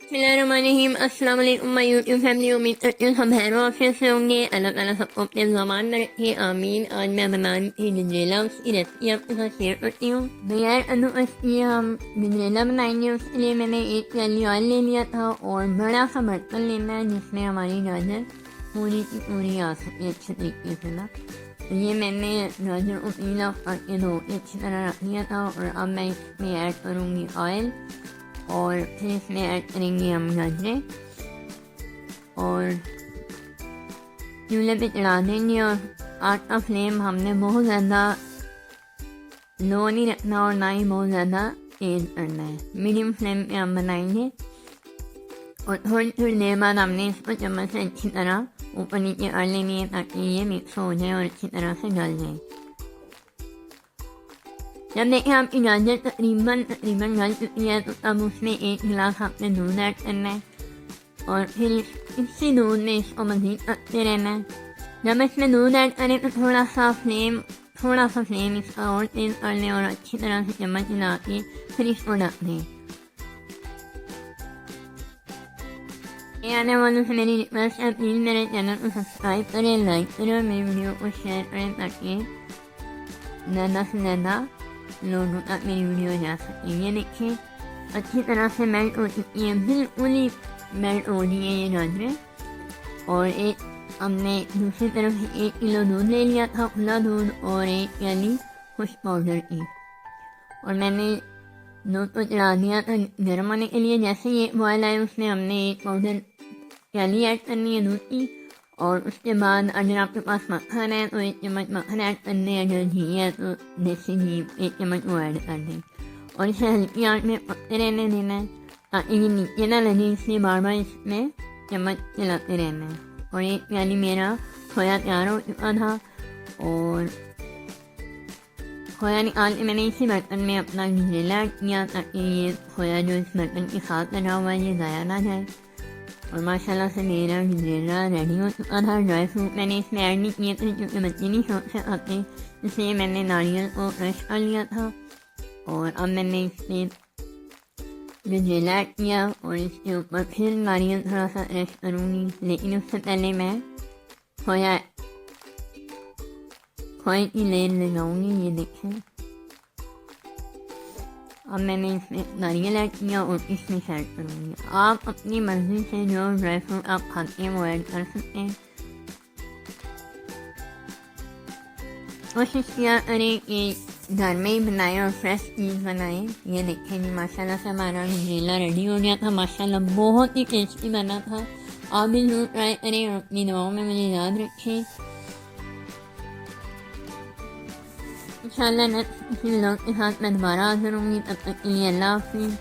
बिस्मिल्लाहिर्रहमानिर्रहीम। अस्सलाम वालेकुम माय यूट्यूब फैमिली। उम्मीद करती हूँ सब खैर आफियत से होंगे। अल्लाह ताला सबको अपने ज़ुबान में रखे, आमीन। आज मैं बनाने की गजरेला उसकी रेसिपी आपके साथ शेयर करती हूँ। बगैर अदरक के हम गजरेला बनाएंगे। उसके लिए मैंने 1 प्याली ऑयल ले लिया था और बड़ा सा बर्तन लेना है जिसमें हमारी गाजर पूरी की पूरी आ सके अच्छे तरीके से ना। तो ये मैंने गाजर को पीला करके धो के अच्छी तरह रख लिया था और अब मैं इसमें ऐड करूँगी ऑयल और फिर इसमें ऐड करेंगे हम गाजरें और चूल्हे पे चढ़ा देंगे। और आग का फ्लेम हमने बहुत ज़्यादा लो नहीं रखना और ना ही बहुत ज़्यादा तेज़ करना है, मीडियम फ्लेम पे हम बनाएंगे। और थोड़ी थोड़ी देर बाद हमने इसको चम्मच से अच्छी तरह ऊपर नीचे कर लेनी है ताकि ये मिक्स हो जाए और अच्छी तरह से गल जाए। जब देखें आपकी गाजर तकरीबन गल चुकी है तो तब उसमें 1 गिलास आपने दूध ऐड करना है और फिर इसी दूध में इसको मज़ीद करते रहना है। जब इसमें दूध ऐड करें तो थोड़ा सा फ्लेम इसका और तेज़ कर लें और अच्छी तरह से चम्मच हिला के फिर इसको ढक दें। आने वालों से मेरी रिक्वेस्ट है, प्लीज़ मेरे चैनल को सब्सक्राइब करें, लाइक करें और मेरी वीडियो को शेयर करें ताकि ज़्यादा से ज़्यादा लोगों तक मेरी वीडियो जा सके। ये देखिए अच्छी तरह से मेल्ट हो चुकी है, बिल्कुल ही मेल्ट हो रही है ये गाजरें। और एक हमने दूसरी तरफ 1 किलो दूध ले लिया था, खुला दूध, और 1 प्याली खुश्क पाउडर की। और मैंने दूध को चढ़ा दिया था गर्म होने के लिए। जैसे ये बॉयल आए उसमें हमने 1 पाउडर प्याली ऐड करनी है दूध की। और उसके बाद अगर आपके पास मक्खन है तो 1 चम्मच मक्खन ऐड करने, अगर घी है तो देसी घी 1 चम्मच वो ऐड कर दें और इसे हल्की आंच में पकते रहने देना है ताकि ये नीचे ना लगे, इसलिए बार बार इसमें चम्मच चलाते रहना है। और 1 प्याली मेरा खोया तैयार हो चुका था और खोया निकाल के मैंने इसी बर्तन में अपना गजरेला ऐड किया ताकि ये खोया जो इस बर्तन के साथ लगा हुआ है ये ज़ाया ना जाए। और माशाल्लाह से मेरा गजरेला रेडी हो चुका था। ड्राई फ्रूट मैंने इसमें ऐड नहीं किए थे क्योंकि बच्चे नहीं शौक से खाते, इसलिए मैंने नारियल को क्रश कर लिया था। और अब मैंने इसमें गजरेला ऐड किया और इसके ऊपर फिर नारियल थोड़ा सा क्रश करूँगी, लेकिन उससे पहले मैं खोए की लेयर लगाऊँगी। ये देखें अब मैंने इसमें नारियल ऐड किया और इसमें ऐड करूँगी। आप अपनी मर्ज़ी से जो ड्राई फ्रूट आप खाते हैं वो ऐड कर सकते हैं। कोशिश किया करें कि घर में ही बनाएं और फ्रेश चीज़ बनाएं। ये देखें जी माशाल्लाह से हमारा गजरेला रेडी हो गया था। माशाल्लाह बहुत ही टेस्टी बना था। आप भी ज़रूर ट्राई करें और अपनी दुआओं में मुझे याद रखें। इंशाल्लाह नेक्स्ट किसी व्लॉग के साथ मैं दोबारा हाज़िर होंगी। तब तक के लिए अल्लाह हाफ़िज़।